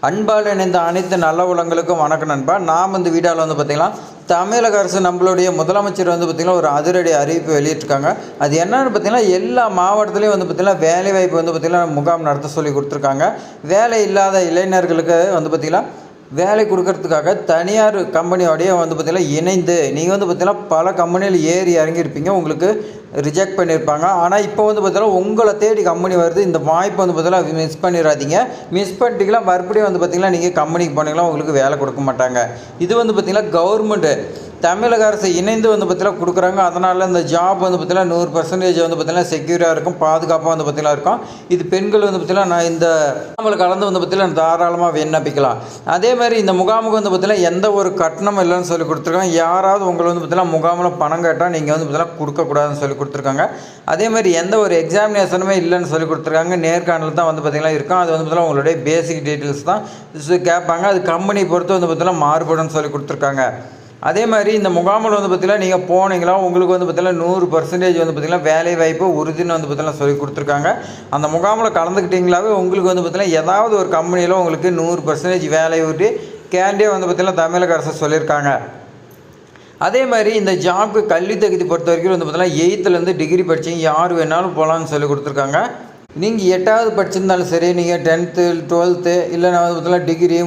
அன்பால் இணைந்த அனைத்து நல்ல உலகங்களுக்கும் வணக்கம் நண்பா. நாம் இந்த வீடியோவில் வந்து பார்த்திங்கன்னா தமிழக அரசு நம்மளுடைய முதலமைச்சர் வந்து பார்த்திங்கன்னா ஒரு அதிரடி அறிவிப்பு வெளியிட்டிருக்காங்க. அது என்னென்னு பார்த்திங்கன்னா எல்லா மாவட்டத்துலேயும் வந்து பார்த்திங்கன்னா வேலைவாய்ப்பு வந்து பார்த்திங்கன்னா முகாம் நடத்த சொல்லி கொடுத்துருக்காங்க. வேலை இல்லாத இளைஞர்களுக்கு வந்து பார்த்திங்கன்னா வேலை கொடுக்கறதுக்காக தனியார் கம்பெனியோடைய வந்து பார்த்திங்கன்னா இணைந்து நீங்கள் வந்து பார்த்திங்கன்னா பல கம்பெனியில் ஏறி இறங்கியிருப்பீங்க, உங்களுக்கு ரிஜெக்ட் பண்ணியிருப்பாங்க. ஆனால் இப்போ வந்து பார்த்திங்கன்னா உங்களை தேடி கம்பெனி வருது. இந்த வாய்ப்பு வந்து பார்த்திங்கன்னா மிஸ் பண்ணிடாதீங்க. மிஸ் பண்ணிட்டீங்களா மறுபடியும் வந்து பார்த்திங்கன்னா நீங்கள் கம்பெனிக்கு போனீங்களா உங்களுக்கு வேலை கொடுக்க மாட்டாங்க. இது வந்து பார்த்திங்கன்னா கவர்மெண்ட்டு தமிழக அரசு இணைந்து வந்து பார்த்திங்கன்னா கொடுக்குறாங்க. அதனால் இந்த ஜாப் வந்து பார்த்திங்கன்னா 100% வந்து பார்த்திங்கன்னா செக்யூராக இருக்கும், பாதுகாப்பாக வந்து பார்த்திங்கன்னா இருக்கும். இது பெண்கள் வந்து பார்த்திங்கன்னா நான் இந்த முகாமில் கலந்து வந்து பார்த்திங்கன்னா தாராளமாக விண்ணப்பிக்கலாம். அதே மாதிரி இந்த முகாமுக்கு வந்து பார்த்திங்கன்னா எந்த ஒரு கட்டணம் இல்லைன்னு சொல்லி கொடுத்துருக்காங்க. யாராவது உங்களை வந்து பார்த்திங்கன்னா முகாமில் பணம் கேட்டால் நீங்கள் வந்து பார்த்திங்கன்னா கொடுக்கக்கூடாதுன்னு சொல்லி கொடுத்துருக்காங்க. அதே மாதிரி எந்த ஒரு எக்ஸாமினேஷனுமே இல்லைன்னு சொல்லி கொடுத்துருக்காங்க. நேர்காணல் தான் வந்து பார்த்திங்கன்னா இருக்கும். அது வந்து பார்த்திங்கன்னா உங்களுடைய பேசிக் டீட்டெயில்ஸ் தான் கேட்பாங்க. அது கம்பெனி பொறுத்து வந்து பார்த்திங்கன்னா மாறுபடும்னு சொல்லி கொடுத்துருக்காங்க. அதே மாதிரி இந்த முகாமில் வந்து பார்த்திங்கன்னா நீங்கள் போனீங்களா உங்களுக்கு வந்து பார்த்திங்கன்னா 100% வந்து பார்த்திங்கன்னா வேலை வாய்ப்பு உறுதின்னு வந்து பார்த்திங்கன்னா சொல்லி கொடுத்துருக்காங்க. அந்த முகாமில் கலந்துக்கிட்டிங்களாவே உங்களுக்கு வந்து பார்த்திங்கன்னா ஏதாவது ஒரு கம்பெனியில் உங்களுக்கு 100% வேலை உறுதி கேண்டே வந்து பார்த்திங்கன்னா தமிழக அரசு சொல்லியிருக்காங்க. அதே மாதிரி இந்த ஜாப்க்கு கல்வி தகுதி பொறுத்த வரைக்கும் வந்து பார்த்திங்கன்னா 8th டிகிரி படிச்சிங்க யார் வேணாலும் போகலான்னு சொல்லி கொடுத்துருக்காங்க. நீங்கள் 8வது படிச்சிருந்தாலும் சரி, நீங்கள் 10th 12th இல்லைனா வந்து பார்த்திங்கன்னா டிகிரி,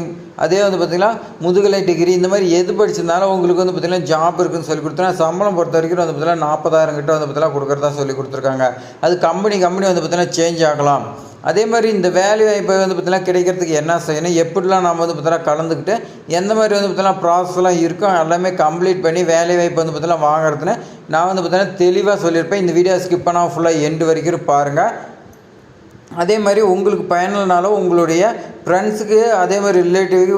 அதே வந்து பார்த்திங்கன்னா முதுகலை டிகிரி, இந்த மாதிரி எது படிச்சிருந்தாலும் உங்களுக்கு வந்து பார்த்திங்கன்னா ஜாப் இருக்குதுன்னு சொல்லி கொடுத்துருக்காங்க. சம்பளம் பொறுத்த வரைக்கும் வந்து பார்த்திங்கன்னா 40,000 கிட்ட வந்து பார்த்திங்கன்னா கொடுக்குறதா சொல்லி கொடுத்துருக்காங்க. அது கம்பெனி வந்து பார்த்திங்கன்னா சேஞ்ச் ஆகலாம். அதே மாதிரி இந்த வேலை வாய்ப்பை வந்து பார்த்திங்கன்னா கிடைக்கிறதுக்கு என்ன செய்யணும், எப்படிலாம் நம்ம வந்து பார்த்திங்கன்னா கலந்துக்கிட்டு எந்த மாதிரி வந்து பார்த்திங்கன்னா ப்ராசஸ்லாம் இருக்கும் எல்லாமே கம்ப்ளீட் பண்ணி வேலை வாய்ப்பு வந்து பார்த்திங்கன்னா வாங்குறதுன்னு நான் வந்து பார்த்திங்கன்னா தெளிவாக சொல்லியிருப்பேன். இந்த வீடியோ ஸ்கிப் பண்ணால் ஃபுல்லாக எண்டு வரைக்கும் பாருங்கள். அதே மாதிரி உங்களுக்கு பயனுள்ளனாலும் உங்களுடைய ஃப்ரெண்ட்ஸுக்கு அதே மாதிரி ரிலேட்டிவ்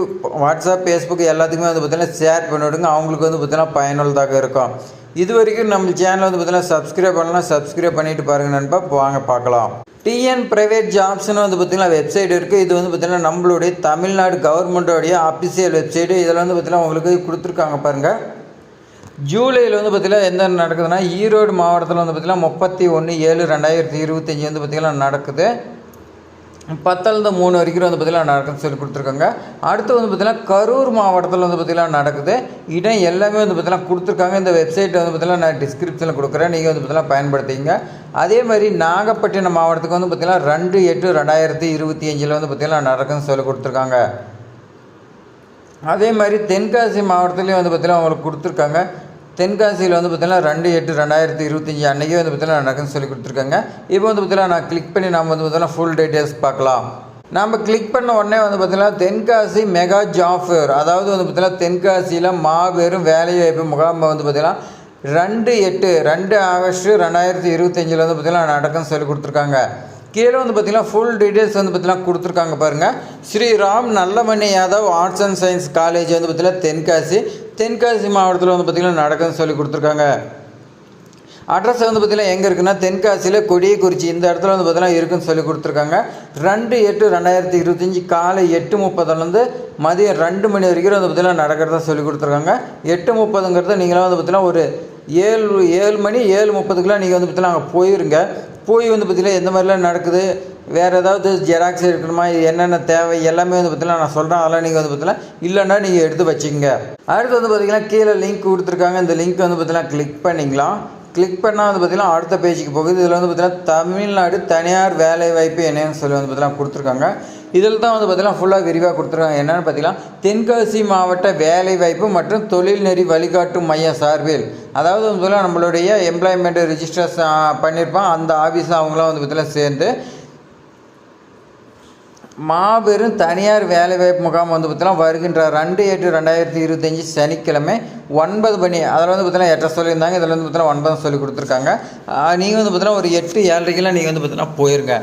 வாட்ஸ்அப் ஃபேஸ்புக் எல்லாத்துக்குமே வந்து பார்த்திங்கன்னா ஷேர் பண்ணிவிடுங்க. அவங்களுக்கு வந்து பார்த்திங்கன்னா பயனுள்ளதாக இருக்கும். இது வரைக்கும் நம்ம சேனல் வந்து பார்த்திங்கன்னா சப்ஸ்கிரைப் பண்ணலாம், சப்ஸ்கிரைப் பண்ணிவிட்டு பாருங்கள் நண்பா. வாங்க பார்க்கலாம். டிஎன் ப்ரைவேட் ஜாப்ஸ்னு வந்து பார்த்திங்கன்னா வெப்சைட் இருக்குது. இது வந்து பார்த்திங்கன்னா நம்மளுடைய தமிழ்நாடு கவர்மெண்ட்டோடைய அஃபிஷியல் வெப்சைட்டு. இதில் வந்து பார்த்திங்கன்னா உங்களுக்கு கொடுத்துருக்காங்க பாருங்கள். ஜூலையில் வந்து பார்த்திங்கன்னா என்ன நடக்குதுன்னா ஈரோடு மாவட்டத்தில் வந்து பார்த்திங்கன்னா 31/7/2025 வந்து பார்த்திங்கன்னா நடக்குது. 10-3 வரைக்கும் வந்து பார்த்திங்கன்னா நடக்குதுன்னு சொல்லி கொடுத்துருக்காங்க. அடுத்து வந்து பார்த்திங்கன்னா கரூர் மாவட்டத்தில் வந்து பார்த்திங்கன்னா நடக்குது. இடம் எல்லாமே வந்து பார்த்திங்கன்னா கொடுத்துருக்காங்க. இந்த வெப்சைட் வந்து பார்த்திங்கன்னா நான் டிஸ்கிரிப்ஷனில் கொடுக்குறேன், நீங்கள் வந்து பார்த்திங்கன்னா பயன்படுத்திங்க. அதே மாதிரி நாகப்பட்டினம் மாவட்டத்துக்கு வந்து பார்த்திங்கன்னா 2/8/2025 வந்து பார்த்திங்கன்னா நடக்குதுன்னு சொல்லி கொடுத்துருக்காங்க. அதே மாதிரி தென்காசி மாவட்டத்துலேயும் வந்து பார்த்திங்கன்னா அவங்களுக்கு கொடுத்துருக்காங்க. தென்காசியில் வந்து பார்த்திங்கன்னா 2/8/2025 அன்றைக்கி வந்து பார்த்திங்கன்னா நடக்குன்னு சொல்லி கொடுத்துருக்காங்க. இப்போ வந்து பார்த்திங்கன்னா நான் கிளிக் பண்ணி நம்ம வந்து பார்த்திங்கன்னா ஃபுல் டீட்டெயில்ஸ் பார்க்கலாம். நம்ம கிளிக் பண்ண உடனே வந்து பார்த்திங்கன்னா தென்காசி மெகா ஜாப் ஃபேர், அதாவது வந்து பார்த்திங்கன்னா தென்காசியில் மாபெரும் வேலைவாய்ப்பு முகாம் வந்து பார்த்திங்கன்னா 2 ஆகஸ்ட் 2025 வந்து பார்த்திங்கன்னா நடக்குன்னு சொல்லி கொடுத்துருக்காங்க. கீழே வந்து பார்த்திங்கன்னா ஃபுல் டீட்டெயில்ஸ் வந்து பார்த்திங்கன்னா கொடுத்துருக்காங்க பாருங்கள். Sriram Nallamani Yadav arts and science college வந்து பார்த்திங்கன்னா தென்காசி மாவட்டத்தில் வந்து பார்த்திங்கன்னா நடக்குன்னு சொல்லி கொடுத்துருக்காங்க. அட்ரஸ் வந்து பார்த்திங்கன்னா எங்கே இருக்குன்னா தென்காசியில் கொடியக்குறிச்சி இந்த இடத்துல வந்து பார்த்திங்கன்னா இருக்குன்னு சொல்லி கொடுத்துருக்காங்க. 2/8/2025 காலை 8:30 மதியம் 2 மணி வரைக்கும் வந்து பார்த்திங்கன்னா நடக்கிறதா சொல்லி கொடுத்துருக்காங்க. 8:30 நீங்களாம் வந்து பார்த்திங்கன்னா ஒரு 7 மணி 7:30 நீங்கள் வந்து பார்த்திங்கன்னா அங்கே போயிருங்க. போய் வந்து பார்த்திங்கன்னா எந்த மாதிரிலாம் நடக்குது, வேறு ஏதாவது ஜெராக்ஸ் இருக்கணுமா, என்னென்ன தேவை எல்லாமே வந்து பார்த்திங்கன்னா நான் சொல்கிறேன். அதெல்லாம் நீங்கள் வந்து பார்த்திங்கன்னா இல்லைன்னா நீங்கள் எடுத்து வச்சுக்கோங்க. அடுத்து வந்து பார்த்திங்கன்னா கீழே லிங்க் கொடுத்துருக்காங்க. இந்த லிங்க் வந்து பார்த்திங்கன்னா கிளிக் பண்ணிக்கலாம். கிளிக் பண்ணால் வந்து பார்த்திங்கன்னா அடுத்த பேஜுக்கு போகுது. இதில் வந்து பார்த்திங்கன்னா தமிழ்நாடு தனியார் வேலைவாய்ப்பு என்னன்னு சொல்லி வந்து பார்த்திங்கன்னா கொடுத்துருக்காங்க. இதில் தான் வந்து பார்த்திங்கன்னா ஃபுல்லாக விரிவாக கொடுத்துருக்காங்க. என்னென்னு பார்த்திங்கன்னா தென்காசி மாவட்ட வேலைவாய்ப்பு மற்றும் தொழில்நெறி வழிகாட்டும் மையம் சார்பில், அதாவது வந்து பார்த்திங்கன்னா நம்மளுடைய எம்ப்ளாய்மெண்ட் ரிஜிஸ்டர்ஸ் பண்ணியிருப்பான் அந்த ஆஃபீஸ் அவங்களாம் வந்து பார்த்திங்கன்னா சேர்ந்து மாபெரும் தனியார் வேலைவாய்ப்பு முகாம் வந்து பார்த்திங்கன்னா வருகின்ற 2/8/2025 சனிக்கிழமை 9 மணி, அதில் வந்து பார்த்திங்கன்னா 8 சொல்லியிருந்தாங்க. இதில் வந்து பார்த்திங்கன்னா 9 சொல்லி கொடுத்துருக்காங்க. நீங்கள் வந்து பார்த்திங்கன்னா ஒரு 8-7:30 நீங்கள் வந்து பார்த்திங்கன்னா போயிருங்க.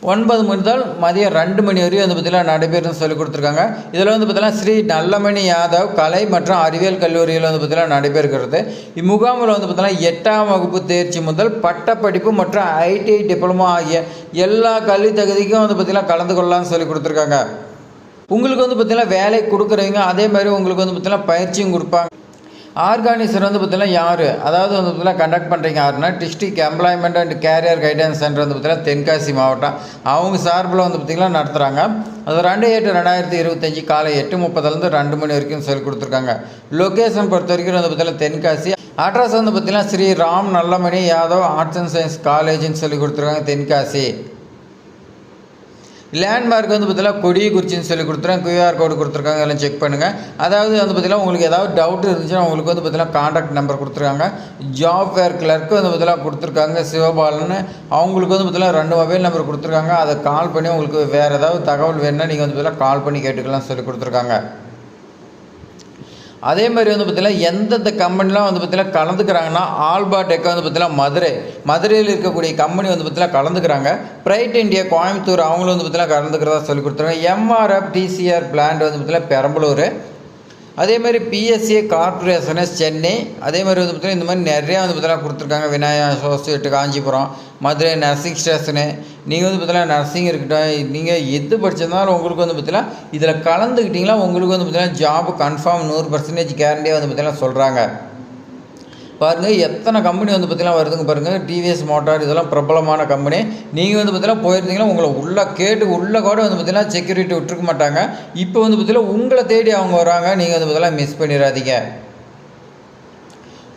9 முதல் மதியம் 2 மணி வரையும் வந்து பார்த்திங்கன்னா நடைபெறுன்னு சொல்லி கொடுத்துருக்காங்க. இதில் வந்து பார்த்திங்கன்னா ஸ்ரீ நல்லமணி யாதவ் கலை மற்றும் அறிவியல் கல்லூரியில் வந்து பார்த்திங்கன்னா நடைபெறுகிறது. இம்முகாமில் வந்து பார்த்திங்கன்னா 8ஆம் வகுப்பு தேர்ச்சி முதல் பட்டப்படிப்பு மற்றும் ITI டிப்ளமோ ஆகிய எல்லா கல்வி தகுதிக்கும் வந்து பார்த்திங்கன்னா கலந்து கொள்ளலாம்னு சொல்லி கொடுத்துருக்காங்க. உங்களுக்கு வந்து பார்த்திங்கன்னா வேலை கொடுக்குறவங்க அதே மாதிரி உங்களுக்கு வந்து பார்த்திங்கன்னா பயிற்சியும் கொடுப்பாங்க. ஆர்கனைசர் வந்து பார்த்தீங்கன்னா யார், அதாவது வந்து பார்த்தீங்கன்னா கண்டக்ட் பண்ணுறீங்க யாருன்னா district employment and carrier guidance centre வந்து பார்த்தீங்கன்னா தென்காசி மாவட்டம் அவங்க சார்பில் வந்து பார்த்திங்கன்னா நடத்துகிறாங்க. அது 2/8/2025 காலை 8:30 2 மணி வரைக்கும் சொல்லி கொடுத்துருக்காங்க. லொக்கேஷன் பொறுத்த வரைக்கும் வந்து பார்த்தீங்கன்னா தென்காசி. அட்ரஸ் வந்து பார்த்திங்கன்னா Sri Ram Nallamani Yadav arts and science காலேஜ்னு சொல்லி கொடுத்துருக்காங்க தென்காசி. லேண்ட்மார்க் வந்து பார்த்தீங்கன்னா கொடியக்குறிச்சின்னு சொல்லி கொடுத்துருக்காங்க. QR கோடு கொடுத்துருக்காங்க, எல்லாம் செக் பண்ணுங்கள். அதாவது வந்து பார்த்தீங்கன்னா உங்களுக்கு ஏதாவது டவுட் இருந்துச்சுன்னா உங்களுக்கு வந்து பார்த்தீங்கன்னா காண்டாக்ட் நம்பர் கொடுத்துருக்காங்க. ஜாப் ஃபேர் கிளர்க்கு வந்து பார்த்தீங்கன்னா கொடுத்துருக்காங்க சிவபாலன்னு. அவங்களுக்கு வந்து பார்த்தீங்கன்னா 2 மொபைல் நம்பர் கொடுத்துருக்காங்க. அதை கால் பண்ணி உங்களுக்கு வேறு ஏதாவது தகவல் வேணுன்னா நீங்கள் வந்து பார்த்தீங்கன்னா கால் பண்ணி கேட்டுக்கலாம் சொல்லி கொடுத்துருக்காங்க. அதே மாதிரி வந்து பார்த்திங்கன்னா எந்தெந்த கம்பெனிலாம் வந்து பார்த்திங்கன்னா கலந்துக்கிறாங்கன்னா ஆல்பா டெக் வந்து பார்த்திங்கன்னா மதுரையில் இருக்கக்கூடிய கம்பெனி வந்து பார்த்திங்கன்னா கலந்துக்கிறாங்க. பிரைட் இண்டியா கோயம்புத்தூர் அவங்களும் வந்து பார்த்திங்கன்னா கலந்துக்கிறதா சொல்லி கொடுத்துருக்காங்க. MRF TCR பிளான்ட் வந்து பார்த்திங்கன்னா பெரம்பலூர். அதேமாதிரி PSA கார்பரேஷனு சென்னை. அதே மாதிரி வந்து பார்த்திங்கன்னா இந்த மாதிரி நிறையா வந்து பார்த்திங்கன்னா கொடுத்துருக்காங்க. Vinayaka associate Kanchipuram, Madurai nursing station. நீங்கள் வந்து பார்த்திங்கன்னா நர்சிங் இருக்கட்டும், நீங்கள் எது படிச்சிருந்தாலும் உங்களுக்கு வந்து பார்த்திங்கன்னா இதில் கலந்துக்கிட்டிங்களா உங்களுக்கு வந்து பார்த்திங்கன்னா ஜாப் கன்ஃபார்ம் 100% கேரண்டியாக வந்து பார்த்திங்கன்னா சொல்கிறாங்க. பாருங்கள் எத்தனை கம்பெனி வந்து பார்த்திங்கன்னா வருதுங்க பாருங்கள். TVS மோட்டார் இதெல்லாம் பிரபலமான கம்பெனி. நீங்கள் வந்து பார்த்திங்கன்னா போயிருந்தீங்கன்னா உங்களை உள்ளே கேட்டு உள்ளே கூட வந்து பார்த்திங்கன்னா செக்யூரிட்டி விட்டுருக்க மாட்டாங்க. இப்போ வந்து பார்த்திங்கன்னா உங்களை தேடி அவங்க வராங்க. நீங்கள் வந்து பார்த்திங்கன்னா மிஸ் பண்ணிடாதீங்க.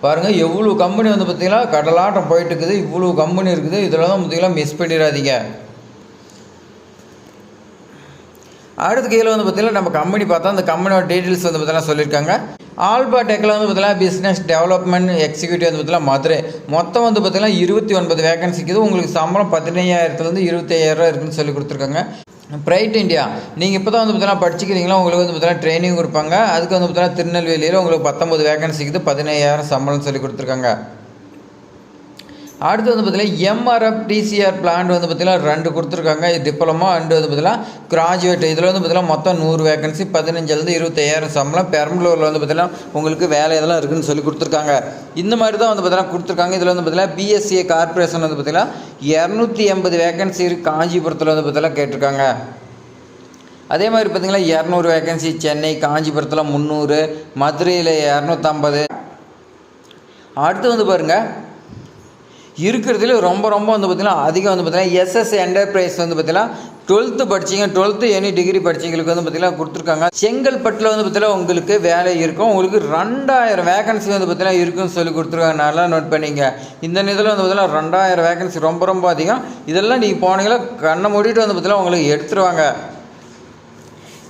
பாருங்கள் எவ்வளோ கம்பெனி வந்து பார்த்திங்கன்னா கடலாட்டம் போயிட்டு இருக்குது. இவ்வளோ கம்பெனி இருக்குது. இதில் தான் பார்த்திங்கன்னா மிஸ் பண்ணிடாதீங்க. அடுத்து கீழே வந்து பார்த்திங்கன்னா நம்ம கம்பெனி பார்த்தா அந்த கம்பெனியோட டீட்டெயில்ஸ் வந்து பார்த்திங்கன்னா சொல்லியிருக்காங்க. ஆல்பா டெக்கில் வந்து பார்த்திங்கன்னா பிஸ்னஸ் டெவலப்மெண்ட் எக்ஸிக்யூட்டிவ் வந்து பார்த்திங்கன்னா மதுரை. மொத்தம் வந்து பார்த்திங்கன்னா 29 வேகன்சி இருக்குது. உங்களுக்கு சம்பளம் 15,000 25,000 இருக்குதுன்னு சொல்லி கொடுத்துருக்காங்க. பிரைட் இண்டியா நீங்கள் இப்போ தான் வந்து பார்த்திங்கன்னா படிச்சுக்கிறீங்களா, உங்களுக்கு வந்து பார்த்திங்கன்னா ட்ரைனிங் கொடுப்பாங்க. அதுக்கு வந்து பார்த்திங்கன்னா திருநெல்வேலியில் உங்களுக்கு 19 வேகன்சி இருக்குது. 15,000 சம்பளம் சொல்லி கொடுத்துருக்காங்க. அடுத்து வந்து பார்த்திங்கன்னா MRF TCR பிளான்ட் வந்து பார்த்திங்கன்னா 2 கொடுத்துருக்காங்க. டிப்ளமோ அண்டு வந்து பார்த்திங்கன்னா கிராஜுவேட். இதில் வந்து பார்த்திங்கன்னா மொத்தம் 100 வேகன்சி 15,000 25,000 சம்பளம். பெரம்பலூரில் வந்து பார்த்திங்கன்னா உங்களுக்கு வேலை இதெல்லாம் இருக்குதுன்னு சொல்லி கொடுத்துருக்காங்க. இந்த மாதிரி தான் வந்து பார்த்திங்கன்னா கொடுத்துருக்காங்க. இதில் வந்து பார்த்திங்கன்னா PSA கார்பரேஷன் வந்து பார்த்திங்கன்னா 280 வேகன்சி இருக்குது. காஞ்சிபுரத்தில் வந்து பார்த்திங்கன்னா கேட்டிருக்காங்க. அதே மாதிரி பார்த்திங்கன்னா 200 வேகன்சி சென்னை, காஞ்சிபுரத்தில் 300, மதுரையில் 250. அடுத்து வந்து பாருங்கள் இருக்கிறதுல ரொம்ப வந்து பார்த்திங்கன்னா அதிகம் வந்து பார்த்திங்கன்னா SS என்டர்பிரைஸ் வந்து பார்த்திங்கன்னா 12th படிச்சிங்க 12th எனி டிகிரி படிச்சிங்களுக்கு வந்து பார்த்திங்கன்னா கொடுத்துருக்காங்க. செங்கல்பட்டில் வந்து பார்த்திங்கன்னா உங்களுக்கு வேலை இருக்கும். உங்களுக்கு 2000 வேகன்சி வந்து பார்த்திங்கன்னா இருக்குன்னு சொல்லி கொடுத்துருக்காங்க. நல்லா நோட் பண்ணிங்க. இந்த இதில் வந்து பார்த்திங்கன்னா 2000 வேகன்சி ரொம்ப அதிகம். இதெல்லாம் நீங்கள் போனீங்களா கண்ணை மூடிட்டு வந்து பார்த்திங்கன்னா உங்களுக்கு எடுத்துருவாங்க.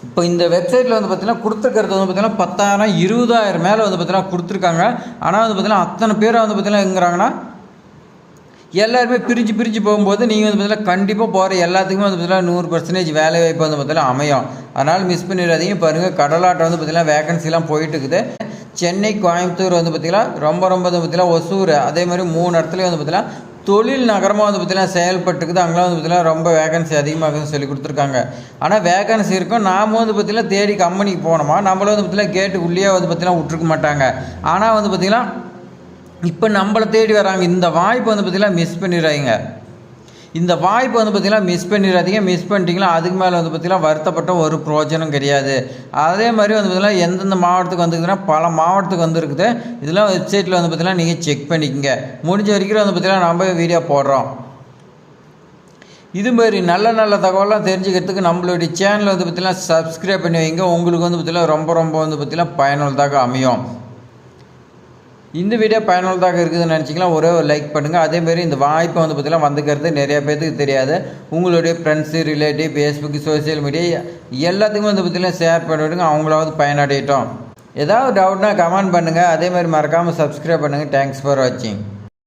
இப்போ இந்த வெப்சைட்டில் வந்து பார்த்திங்கன்னா கொடுத்துருக்கிறது வந்து பார்த்திங்கன்னா 10,000 20,000 மேலே வந்து பார்த்திங்கன்னா கொடுத்துருக்காங்க. ஆனால் வந்து பார்த்திங்கன்னா அத்தனை பேரை வந்து பார்த்திங்கன்னா எங்கிறாங்கன்னா எல்லாருமே பிரிஞ்சு போகும்போது நீங்கள் வந்து பார்த்தீங்கன்னா கண்டிப்பாக போகிற எல்லாத்துக்குமே வந்து பார்த்தீங்கன்னா 100% வேலை வாய்ப்பு வந்து பார்த்தீங்கன்னா அமையும். அதனால் மிஸ் பண்ணிடாதீங்க. பாருங்கள் கடலாட்டம் வந்து பார்த்திங்கன்னா வேகன்சிலாம் போயிட்டு இருக்குது. சென்னை, கோயம்புத்தூர் வந்து பார்த்திங்கன்னா ரொம்ப வந்து பார்த்திங்கன்னா ஒசூர், அதே மாதிரி 3 இடத்துலையும் வந்து பார்த்திங்கன்னா தொழில் நகரமாக வந்து பார்த்திங்கன்னா செயல்பட்டுக்குது. அங்கெல்லாம் வந்து பார்த்திங்கன்னா ரொம்ப வேகன்சி அதிகமாகுதுன்னு சொல்லி கொடுத்துருக்காங்க. ஆனால் வேகன்சி இருக்கும். நாம் வந்து பார்த்திங்கன்னா தேடி கம்பெனிக்கு போனோமா நம்மளும் வந்து பார்த்திங்கன்னா கேட்டு உள்ளே வந்து பார்த்திங்கன்னா விட்டுருக்க மாட்டாங்க. ஆனால் வந்து பார்த்திங்கன்னா இப்போ நம்மளை தேடி வராங்க. இந்த வாய்ப்பு வந்து பார்த்திங்கன்னா மிஸ் பண்ணிடுறாங்க. இந்த வாய்ப்பு வந்து பார்த்திங்கன்னா மிஸ் பண்ணிடாதீங்க. மிஸ் பண்ணிட்டீங்களா அதுக்கு மேலே வந்து பார்த்திங்கன்னா வருத்தப்பட்ட ஒரு பிரயோஜனம் கிடையாது. அதே மாதிரி வந்து பார்த்திங்கன்னா எந்தெந்த மாவட்டத்துக்கு வந்துருக்குதுன்னா பல மாவட்டத்துக்கு வந்துருக்குது. இதெல்லாம் வெப்சைட்டில் வந்து பார்த்திங்கன்னா நீங்கள் செக் பண்ணிக்கோங்க. முடிஞ்ச வரைக்கும் வந்து பார்த்திங்கன்னா நம்ம வீடியோ போடுறோம். இதுமாரி நல்ல தகவலாம் தெரிஞ்சுக்கிறதுக்கு நம்மளுடைய சேனலை வந்து பார்த்திங்கன்னா சப்ஸ்கிரைப் பண்ணி வைங்க. உங்களுக்கு வந்து பார்த்திங்கன்னா ரொம்ப வந்து பார்த்திங்கன்னா பயனுள்ளதாக அமையும். இந்த வீடியோ பயனுள்ளதாக இருக்குதுன்னு நினச்சிக்கலாம் ஒரே ஒரு லைக் பண்ணுங்கள். அதேமாரி இந்த வாய்ப்பை வந்து பார்த்திங்கன்னா வந்துக்கிறது நிறையா பேருக்கு தெரியாது. உங்களுடைய friends, relative, Facebook, social media எல்லாத்துக்குமே வந்து பார்த்திங்கன்னா ஷேர் பண்ணிவிடுங்க. அவங்களாவது பயனடையட்டும். ஏதாவது டவுட்னா கமெண்ட் பண்ணுங்கள். அதேமாதிரி மறக்காமல் சப்ஸ்கிரைப் பண்ணுங்கள். தேங்க்ஸ் ஃபார் வாட்சிங்.